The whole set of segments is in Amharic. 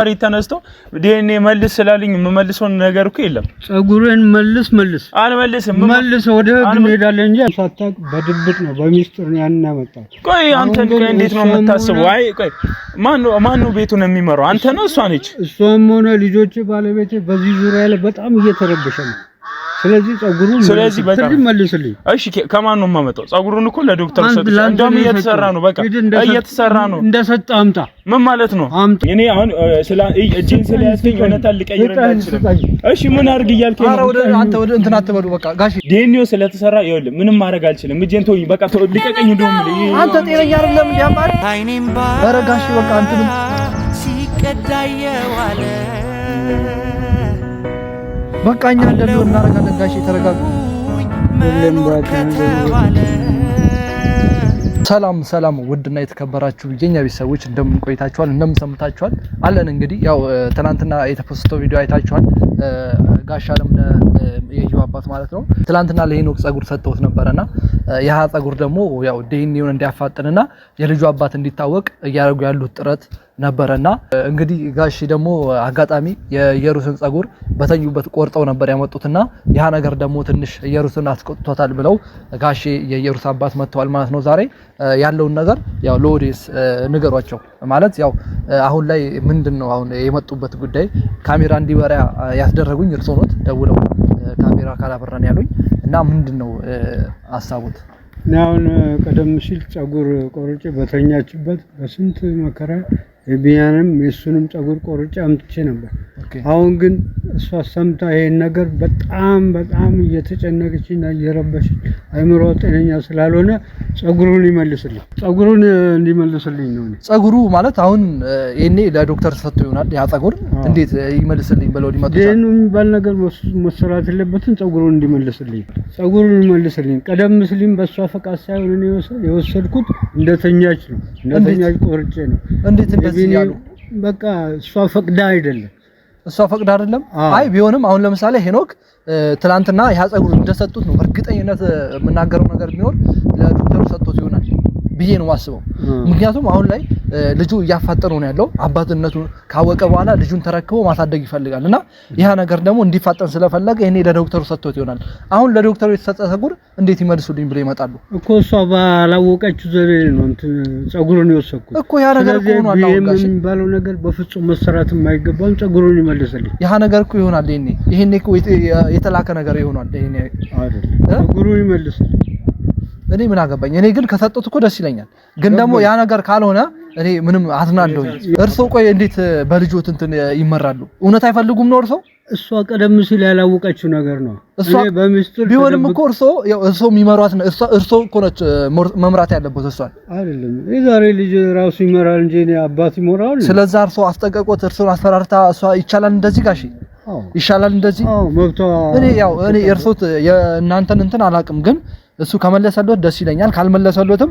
አሪ ተነስቶ ዲኤንኤ መልስ ስላልኝ የምመልሰው ነገር እኮ የለም። ጸጉርን መልስ አልመልስም። መልስ ወደ ህግ እንሄዳለን እንጂ ሳታውቅ በድብቅ ነው በሚስጥር ነው ያን ያመጣው። ቆይ አንተ እንዴት ነው የምታስበው? አይ ቆይ ማን ነው ቤቱን የሚመራው? አንተ ነው እሷ ነች? እሷም ሆነ ልጆች ባለቤቴ በዚህ ዙሪያ ላይ በጣም እየተረበሸ ነው። ስለዚህ ጸጉሩን መልስልኝ። እሺ ከማን ነው የማመጣው? ጸጉሩን እኮ ለዶክተር ሰጥቼ እንደውም እየተሰራ ነው። በቃ እየተሰራ ነው። እንደሰጠ አምጣ። ምን ማለት ነው? እኔ አሁን እጄን ስለያዝከኝ እውነታ ልቀይርልህ። እሺ ምን አድርግ እያልከኝ ነው? አንተ ወደ እንትን አትበሉ። በቃ ጋሽ ዲኤንኤው ስለተሰራ ይኸውልህ ምንም ማድረግ አልችልም። እጄን ተወኝ። በቃ ልቀቀኝ። እንደውም አንተ ጤነኛ አይደለም እንዴ? አማር ኧረ ጋሽ በቃ አንተም ሲቀዳየዋለ በቃ እኛ እንደው እናረጋለን። ጋሽ ተረጋጉ። ሰላም ውድና የተከበራችሁ የኛ ቤተሰቦች እንደምን ቆይታችኋል? እንደምን ሰምታችኋል? አለን እንግዲህ ያው ትናንትና የተፖስተው ቪዲዮ አይታችኋል። ጋሽ አለምነህ የዩ አባት ማለት ነው ትናንትና ለሄኖክ ጸጉር ሰጥተውት ነበርና ያ ጸጉር ደግሞ ያው ዲኤንኤውን እንዲያፋጥንና የልጁ አባት እንዲታወቅ እያደረጉ ያሉት ጥረት ነበርና እንግዲህ ጋሽ ደግሞ አጋጣሚ የኢየሩስን ጸጉር በተኙበት ቆርጠው ነበር ያመጡትና ያ ነገር ደግሞ ትንሽ ኢየሩስን አስቆጥቷታል ብለው ጋሽ የኢየሩስ አባት መጥተዋል ማለት ነው። ዛሬ ያለውን ነገር ያው ሎዲስ ንገሯቸው ማለት ያው አሁን ላይ ምንድነው አሁን የመጡበት ጉዳይ ካሜራ እንዲበራ ያስደረጉኝ እርሶ ኖት ደውለው ካሜራ ካላበራን ያሉኝ እና ምንድነው ሐሳቡት? አሁን ቀደም ሲል ጸጉር ቆርጬ በተኛችበት በስንት መከራ የቢያንም የሱንም ጸጉር ቆርጬ አምጥቼ ነበር። አሁን ግን እሷ ሰምታ ይሄን ነገር በጣም እየተጨነቀችና እየረበሸች አይምሮ ጤነኛ ስላልሆነ ጸጉሩን እንዲመልስልኝ ነው። ጸጉሩ ማለት አሁን እኔ ለዶክተር ሰጥቶ ይሆናል ያ ጸጉር እንዴት ይመልስልኝ ብለው ሊመጡ ደኑ የሚባል ነገር መሰራት የለበትም። ጸጉሩን እንዲመልስልኝ ቀደም ሲልም በሷ ፈቃድ ሳይሆን እኔ የወሰድኩት እንደተኛች ቆርጬ ነው። እንዴት እንደዚህ ያሉ በቃ እሷ ፈቅዳ አይደለም። አይ ቢሆንም አሁን ለምሳሌ ሄኖክ ትላንትና ያ ጸጉር እንደሰጡት ነው በእርግጠኝነት የምናገረው ነገር ቢኖር ለዶክተሩ ሰጥቶት ይሆናል ብዬ ነው ማስበው። ምክንያቱም አሁን ላይ ልጁ እያፋጠነው ነው ያለው። አባትነቱ ካወቀ በኋላ ልጁን ተረክቦ ማሳደግ ይፈልጋልና ያ ነገር ደግሞ እንዲፋጠን ስለፈለገ እኔ ለዶክተሩ ሰጥቶት ይሆናል። አሁን ለዶክተሩ የተሰጠ ጸጉር እንዴት ይመልሱልኝ ብለው ይመጣሉ እኮ። እሷ ባላወቀችው ዘዴ ነው ጸጉሩን የወሰድኩት እኮ። ያ ነገር እኮ ነው አላውቃሽ የሚባለው ነገር በፍጹም መሰራት የማይገባው ጸጉሩን ይመልስልኝ። ያ ነገር እኮ ይሆናል ይሄኔ እኮ የተላከ ነገር ይሆናል አይደል? ጸጉሩን ይመልስልኝ። እኔ ምን አገባኝ? እኔ ግን ከሰጡት እኮ ደስ ይለኛል። ግን ደግሞ ያ ነገር ካልሆነ እኔ ምንም አዝናለሁ። እርሶ ቆይ እንዴት በልጆት እንትን ይመራሉ? እውነት አይፈልጉም ነው እርሶ? እሷ ቀደም ሲል ያላወቀችው ነገር ነው። እሷ በሚስጥር ቢሆንም እኮ እርሶ የሚመሯት ነው። እርሶ እኮ ነች መምራት ያለበት እሷን አይደለም። የዛሬ ልጅ ራሱ ይመራል እንጂ እኔ አባት ይመራል። ስለዛ እርሶ አስጠቀቆት። እርሶን አስፈራርታ እሷ ይቻላል እንደዚህ ጋሺ ይሻላል እንደዚህ መብቷ። እኔ እርሶት የእናንተን እንትን አላውቅም ግን እሱ ከመለሰሎት ደስ ይለኛል። ካልመለሰሎትም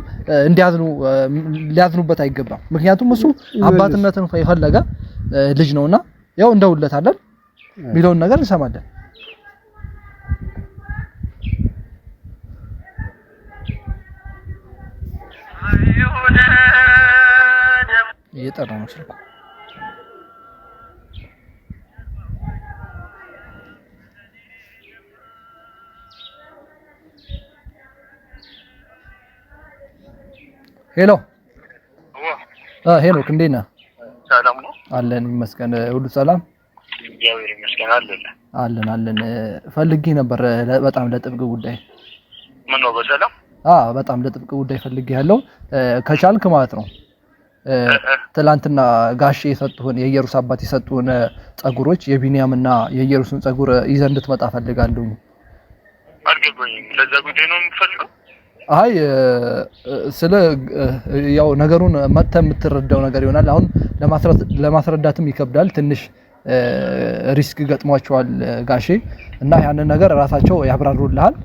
ሊያዝኑበት አይገባም። ምክንያቱም እሱ አባትነትን የፈለገ ልጅ ነውና ያው እንደውለታለን ሚሊዮን ነገር እንሰማለን። እየጠራ ነው ስልኩ። ሄሎ ሄኖክ እንዴት ነህ? ሰላም ነው አለን ይመስገን። ሁሉ ሰላም እግዚአብሔር ይመስገን። አለን ፈልጌ ነበር በጣም ለጥብቅ ጉዳይ። ምን ነው በሰላም? በጣም ለጥብቅ ጉዳይ ፈልጌ ያለው ከቻልክ ማለት ነው። ትላንትና ጋሼ የሰጡን የኢየሩስ አባት የሰጡን ጸጉሮች የቢኒያምና የኢየሩስን ጸጉር ይዘህ እንድትመጣ ፈልጋለሁ። አልገባኝም። ለዛ ጉዳይ ነው የምፈልገው? አይ ስለ ያው ነገሩን መተህ የምትረዳው ነገር ይሆናል። አሁን ለማስረዳትም ይከብዳል። ትንሽ ሪስክ ገጥሟቸዋል ጋሼ እና ያንን ነገር ራሳቸው ያብራሩልሃል።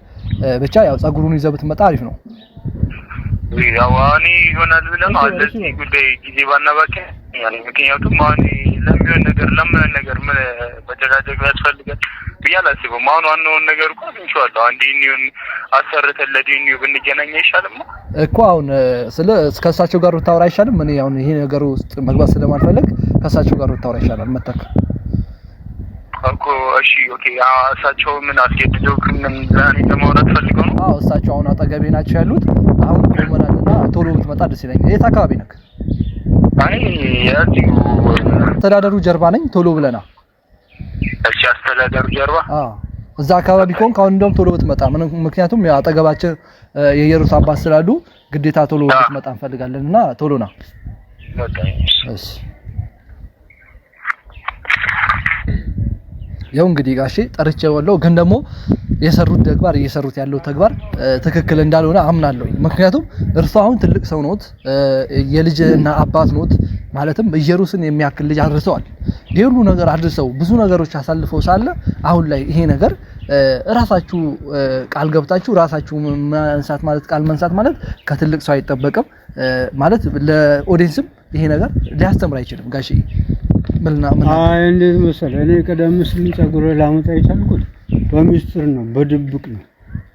ብቻ ያው ጸጉሩን ይዘህ ብትመጣ አሪፍ ነው። ያው አኒ ይሆናል ብለን አለዚህ ጉዳይ ጊዜ ባናባከ ያለ ምክንያቱም አኒ ለምን ነገር ምን በተዳደግ ያስፈልጋል ቢያላስበው ማን ዋናው ነገር እኮ እንችዋለሁ። አንዴ ኒውን አሰርተን ለዲኒው ብንገናኝ አይሻልም እኮ። አሁን እስከሳቸው ጋር ብታወራ አይሻልም? እኔ አሁን ይሄ ነገር ውስጥ መግባት ስለማልፈልግ ከሳቸው ጋር ብታወራ ይሻላል መጣክ እኮ እሺ ኦኬ እሳቸው ምን አስገድደው ምን ለኔ ለማውራት ፈልገው ነው? አዎ እሳቸው አሁን አጠገቤ ናቸው ያሉት አሁን ቆመናልና ቶሎ ብትመጣ ደስ ይለኛል። የት አካባቢ ነህ? አይ ያዚሁ አስተዳደሩ ጀርባ ነኝ ቶሎ ብለና። እሺ አስተዳደሩ ጀርባ እዛ አካባቢ ኮንክ አሁን እንደውም ቶሎ ብትመጣ ምክንያቱም አጠገባችን የኢየሩስ አባት ስላሉ ግዴታ ቶሎ ብትመጣ እንፈልጋለንና ቶሎ ና። እሺ ያው እንግዲህ ጋሼ ጠርቼዋለሁ ግን ደግሞ የሰሩት ተግባር እየሰሩት ያለው ተግባር ትክክል እንዳልሆነ አምናለሁ። ምክንያቱም እርሱ አሁን ትልቅ ሰው ኖት የልጅና አባት ኖት ማለትም ኢየሩስን የሚያክል ልጅ አድርሰዋል። ይሄሉ ነገር አድርሰው ብዙ ነገሮች አሳልፈው ሳለ አሁን ላይ ይሄ ነገር ራሳችሁ ቃል ገብታችሁ ራሳችሁ ማንሳት ማለት ቃል መንሳት ማለት ከትልቅ ሰው አይጠበቅም ማለት ለኦዲየንስም ይሄ ነገር ሊያስተምር አይችልም። ጋሼ እንዴት መሰለህ እኔ ቀደም ሲል ጸጉር ላመጣ የቻልኩት በሚስጥር ነው በድብቅ ነው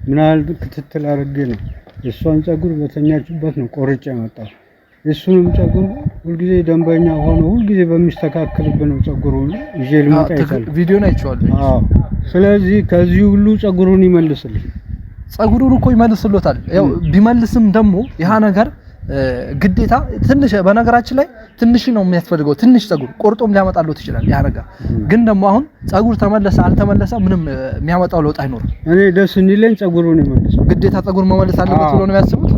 ምናል ክትትል አድርጌ ነው የሷን ጸጉር በተኛችበት ነው ቆርጬ ያመጣው የሱንም ጸጉር ሁልጊዜ ደንበኛ ሆኖ ሁልጊዜ በሚስተካከልበት ነው ጸጉሩን ይዤ ልመጣ ይችላል ቪዲዮን አይቼዋለሁ። ስለዚህ ከዚህ ሁሉ ጸጉሩን ይመልስልኝ ጸጉሩን እኮ ይመልስሎታል። ያው ቢመልስም ደግሞ ያ ነገር ግዴታ ትንሽ በነገራችን ላይ ትንሽ ነው የሚያስፈልገው ትንሽ ጸጉር ቆርጦም ሊያመጣሉት ይችላል ያ ነገር ግን ደግሞ አሁን ጸጉር ተመለሰ አልተመለሰ ምንም የሚያመጣው ለውጥ አይኖርም። እኔ ደስ እንዲለኝ ጸጉሩን ይመልስ ግዴታ ጸጉር መመለስ አለበት ብሎ ነው የሚያስቡት።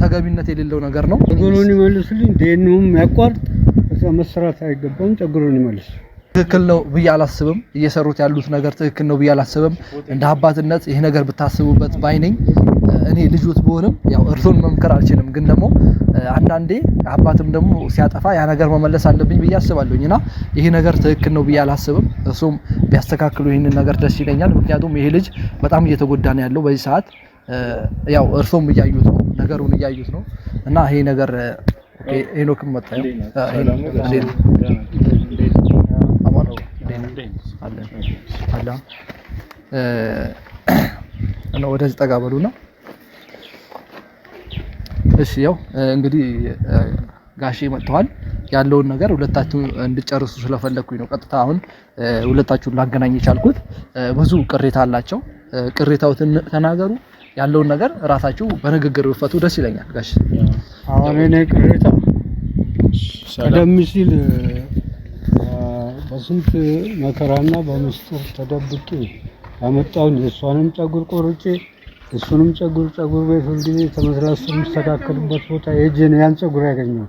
ተገቢነት የሌለው ነገር ነው። ጸጉሩን ይመልስልኝ ዴኑም ያቋርጥ እዛ መስራት አይገባም ጸጉሩን ይመልስ ትክክል ነው ብዬ አላስብም። እየሰሩት ያሉት ነገር ትክክል ነው ብዬ አላስብም። እንደ አባትነት ይሄ ነገር ብታስቡበት ባይነኝ እኔ ልጆት በሆነም ያው እርሶን መምከር አልችልም ግን ደግሞ አንዳንዴ አባትም ደግሞ ሲያጠፋ ያ ነገር መመለስ አለብኝ ብዬ አስባለሁኝና ይሄ ነገር ትክክል ነው ብዬ አላስብም። እርሶም ቢያስተካክሉ ይሄንን ነገር ደስ ይለኛል። ምክንያቱም ይሄ ልጅ በጣም እየተጎዳ ነው ያለው በዚህ ሰዓት ያው እርሶም እያዩት ነው ነገሩን እያዩት ነው እና ይሄ ነገር ኦኬ ሄኖክም መጣ ነው ወደዚህ ጠጋ በሉና እሺ ያው እንግዲህ ጋሼ መጥተዋል ያለውን ነገር ሁለታችሁ እንድጨርሱ ስለፈለኩኝ ነው ቀጥታ አሁን ሁለታችሁን ላገናኝ የቻልኩት። ብዙ ቅሬታ አላቸው ቅሬታዎትን ተናገሩ ያለውን ነገር ራሳችሁ በንግግር ብፈቱ ደስ ይለኛል። ጋሼ አሁን እኔ ቅሬታ ቀደም ሲል በስንት መከራና በምስጢር ተደብቄ ያመጣውን የሷንም ጸጉር ቆርጬ እሱንም ጸጉር ቤት ሁልጊዜ ተመስራስ የሚስተካከልበት ቦታ ሄጄ ነው ያን ጸጉር ያገኘው።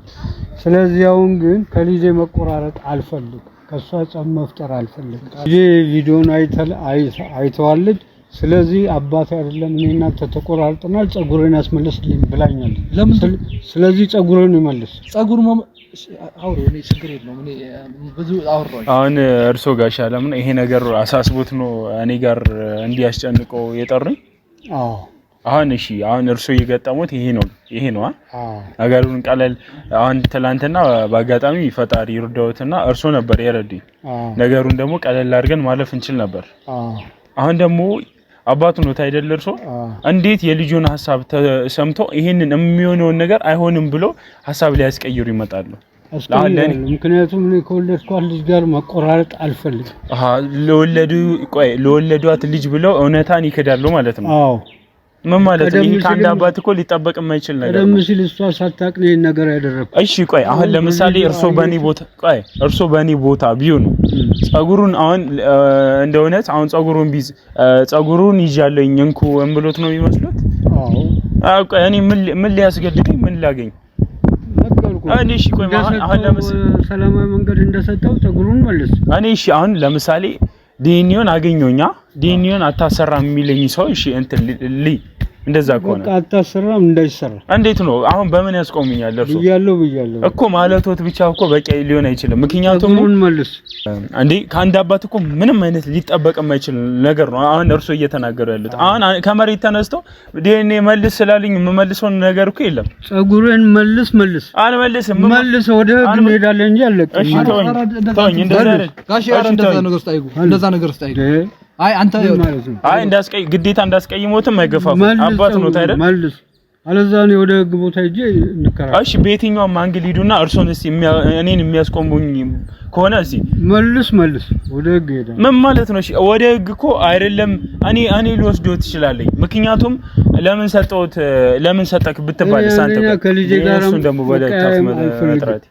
ስለዚህ አሁን ግን ከልጄ መቆራረጥ አልፈልግም ከሷ ጸም መፍጠር አልፈልግም። ልጄ ቪዲዮን አይተዋለች ስለዚህ አባቴ አይደለም እኔና ተቆራርጠናል ጸጉሬን ያስመልስልኝ ብላኛለች። ስለዚህ ጸጉሬን ይመልስ ጸጉር አውሮ እኔ ችግር የለውም እኔ ብዙ አወራሁ። አሁን እርሶ ጋሽ አለም ነው ይሄ ነገር አሳስቦት ነው እኔ ጋር እንዲያስጨንቀው የጠሩኝ? አሁን እሺ አሁን እርሶ እየገጠሙት ይሄ ነው ነገሩን ቀለል አሁን ትላንትና በአጋጣሚ ፈጣሪ ይርዳውትና እርሶ ነበር የረዱኝ ነገሩን ደግሞ ቀለል አድርገን ማለፍ እንችል ነበር። አሁን ደግሞ አባቱ ነው ታይደል እርሶ እንዴት የልጁን ሐሳብ ተሰምቶ ይሄንን የሚሆነውን ነገር አይሆንም ብሎ ሐሳብ ሊያስቀይሩ ይመጣሉ? ምክንያቱም እኔ ከወለድኳት ልጅ ጋር መቆራረጥ አልፈልግም። ለወለዷት ልጅ ብለው እውነታን ይከዳሉ ማለት ነው? አዎ ምን ማለት ነው? ይሄ ካንድ አባት እኮ ሊጠበቅ የማይችል ነገር ነው። ለምሳሌ እሷ ሳታቅ ነው ይሄን ነገር ያደረኩት። እሺ ቆይ አሁን ለምሳሌ እርሶ በኔ ቦታ ቢሆኑ ጸጉሩን አሁን እንደውነት አሁን ጸጉሩን ይዣለኝ እንኩ እንብሎት ነው የሚመስሉት? አዎ ቆይ እኔ ምን ሊያስገድደኝ ምን ላገኝ እኔ እሺ ቆይ አሁን ለምሳሌ ሰላማዊ መንገድ እንደሰጠው ጸጉሩን መልስ እኔ እሺ አሁን ለምሳሌ ዲኒዮን አገኘውኛ ዲኒዮን አታሰራም የሚለኝ ሰው እሺ እንትን እንደዛ ከሆነ በቃ አታሰራም እንዳይሰራ እንዴት ነው አሁን በምን ያስቆምኛል? እርሶ ብያለሁ እኮ ማለቶት ብቻ እኮ በቂ ሊሆን አይችልም። ምክንያቱም ጸጉሩን መልስ እንዴ ካንድ አባት እኮ ምንም አይነት ሊጠበቅ የማይችል ነገር ነው አሁን እርሶ እየተናገሩ ያሉት። አሁን ከመሬት ተነስተው ዲኤንኤ መልስ ስላልኝ የምመልሰው ነገር እኮ የለም። ጸጉሩን መልስ አልመልስም መልስ ወደ ህግ እንሄዳለን እንጂ አለቀ። እሺ ተወኝ እንደዛ ነገር ስታይሉ አይ አንተ አይ ግዴታ እንዳስቀይሞትም አይገፋም። አባት ነው ታይደል? መልስ አለዛ ነው ወደ ህግ ቦታ ሄጄ እንከራከር። እሺ በየትኛው ማንግል ሂዱና እርሶን እስቲ እኔን የሚያስቆሙኝ ከሆነ እዚህ መልስ ወደ ህግ ሄዳ ምን ማለት ነው? እሺ ወደ ህግ እኮ አይደለም እኔ ልወስዶት ይችላልኝ። ምክንያቱም ለምን ሰጠክ ብትባል ሳንተ ከልጄ ጋር እሱን ደግሞ ወደ ታፍ መጥራት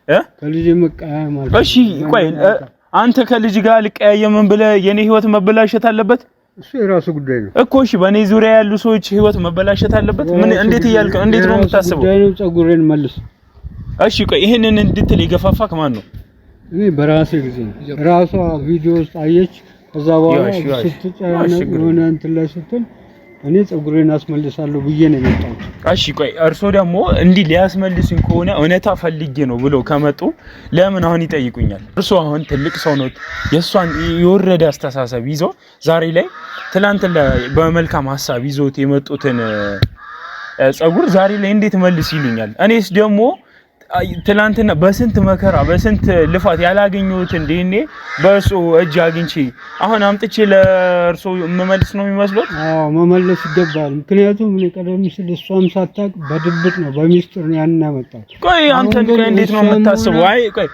ከልጄ መቀያየም ማለት እሺ ቆይ አንተ ከልጅ ጋር ልቀያየምን ብለህ የኔ ህይወት መበላሸት አለበት? እሱ የራሱ ጉዳይ ነው እኮ። እሺ በኔ ዙሪያ ያሉ ሰዎች ህይወት መበላሸት አለበት? ምን እንዴት ነው የምታስበው? ጉዳይ ነው። ጸጉሬን መልስ። እሺ ቆይ ይሄንን እንድትል የገፋፋክ ማን ነው? እኔ በራሴ ጊዜ ራሷ ቪዲዮ ውስጥ አየች። ከዛ በኋላ ስትጨናነቅ ሆነ እንትን ላይ ስትል እኔ ጸጉሬን አስመልሳለሁ ብዬ ነው የመጣሁት። እሺ ቆይ እርሶ ደግሞ እንዲህ ሊያስመልሱኝ ከሆነ እውነታ ፈልጌ ነው ብሎ ከመጡ ለምን አሁን ይጠይቁኛል? እርሶ አሁን ትልቅ ሰው ነው። የሷን የወረደ አስተሳሰብ ይዞ ዛሬ ላይ ትላንት በመልካም ሐሳብ ይዞት የመጡትን ጸጉር ዛሬ ላይ እንዴት መልስ ይሉኛል? እኔስ ደግሞ ትላንትና በስንት መከራ በስንት ልፋት ያላገኘሁትን ዲኤንኤ በእሱ እጅ አግኝቼ አሁን አምጥቼ ለእርሶ መመልስ ነው የሚመስለው? አዎ መመለስ ይገባል። ምክንያቱም እኔ ቀደም ሲል እሷም ሳታውቅ በድብቅ ነው በሚስጥር ነው ያን ያመጣው። ቆይ አንተ እንዴት ነው የምታስበው? አይ ቆይ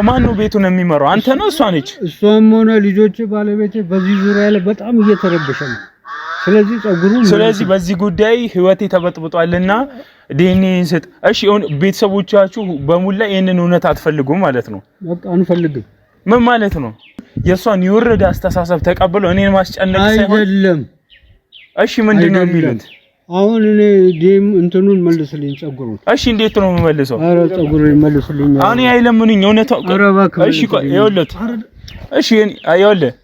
ማን ነው ቤቱን የሚመራው? አንተ ነው እሷ ነች? እሷም ሆነ ልጆቼ ባለቤቴ በዚህ ዙሪያ ላይ በጣም እየተረበሸ ነው። ስለዚህ በዚህ ጉዳይ ህይወቴ ተበጥብጧልና ዲኤንኤ እንስጥ። እሺ ቤተሰቦቻችሁ በሙላ ይሄንን እውነት አትፈልጉም ማለት ነው? በቃ አንፈልግም። ምን ማለት ነው? የሷን የወረደ አስተሳሰብ ተቀበለው እኔን ማስጨነቅ ሳይሆን አይደለም። እሺ ምንድነው የሚሉት? አሁን እኔ ዲኤም እንትኑን መልስልኝ ጸጉሩን። እሺ እንዴት ነው የምመልሰው? ኧረ ጸጉሩን መልስልኝ። እኔ አይለምኑኝ እውነት። እሺ ቆይ ይኸውልህ፣ እሺ ይኸውልህ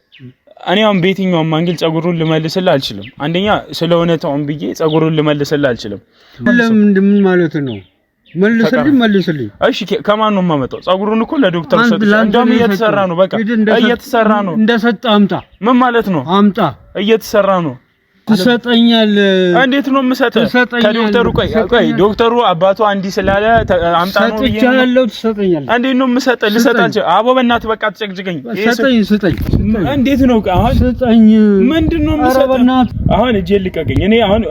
እኔ አሁን በየትኛውም አንግል ጸጉሩን ልመልስልህ አልችልም። አንደኛ ስለ እውነታውን ብዬ ጸጉሩን ልመልስልህ አልችልም። ምን ማለት ነው? መልስልኝ። እሺ ከማን ነው የማመጣው? ጸጉሩን እኮ ለዶክተር ሰጥቼ እንደውም እየተሰራ ነው። በቃ እየተሰራ ነው። እንደሰጠ አምጣ። ምን ማለት ነው? አምጣ። እየተሰራ ነው። ትሰጠኛለህ? እንዴት ነው የምሰጠህ? ከዶክተሩ ቆይ ዶክተሩ አባቷ እንዲህ ስላለ አምጣ ነው ሰጥቻለሁ። ትሰጠኛለህ? እንዴት ነው የምሰጠህ? ልሰጣችሁ አቦ በእናትህ በቃ አትጨቅጭቀኝ። ስጠኝ። እንዴት ነው አሁን? ስጠኝ። ምንድነው የምሰጠህ? አሁን እጄን ልቀቀኝ። እኔ አሁን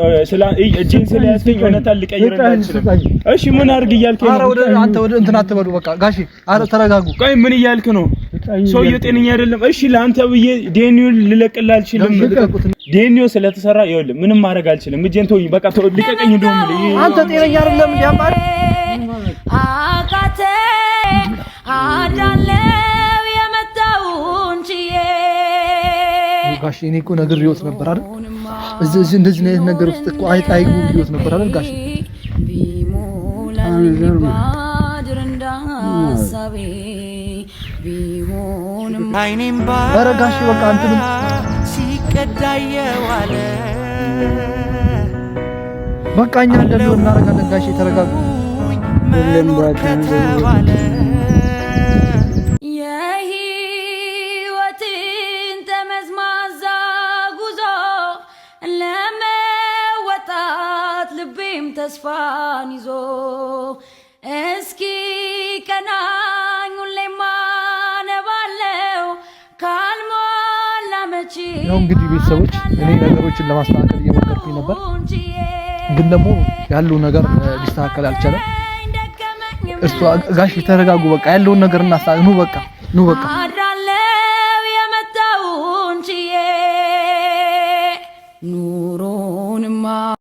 እጄን ስለያዝከኝ እውነታን ልቀይርልህ አልችልም። እሺ ምን አድርግ እያልከኝ ነው? አንተ ወደ እንትን አትበሉ። በቃ ጋሺ አረ ተረጋጉ። ቆይ ምን እያልክ ነው? ሰውዬው ጤነኛ አይደለም። እሺ ለአንተ ብዬ ዲኤንኤውን ልለቅልህ አልችልም። ዲኤንኤው ስለተሰራ ይኸውልህ ምንም ማድረግ አልችልም። እጄን ተወኝ በቃ ልቀቀኝ። እንደውም አንተ ጤነኛ አይደለም እንዴ? አባሪ አቃተ አዳለው የመጣውን ቺዬ ጋሽ እኔ እኮ ነግሬዎት ነበር አይደል? እዚህ እንደዚህ አይነት ነገር ውስጥ እኮ አይጣይጉ ብዬዎት ነበር አይደል ጋሽ? ኧረ ጋሽ በቃ እንትን ሲቀዳየዋለ በቃ እኛ እንደው እናደርጋለን። ጋሽ ተረጋጉ። የህይወትን ተመዝማዛ ጉዞ ለመወጣት ልቤም ተስፋን ይዞ እስኪ ቀናኝ ሁሌማ ነባለው ካልሞላ መቼ ነው እንግዲህ ቤተሰቦች እኔ ነገሮችን ለማስተካከል እየሞከርኩኝ ነበር፣ ግን ደግሞ ያለው ነገር ሊስተካከል አልቻለም። እሱ ጋሽ ተረጋጉ። በቃ ያለውን ነገር እናስተካክል። ኑ በቃ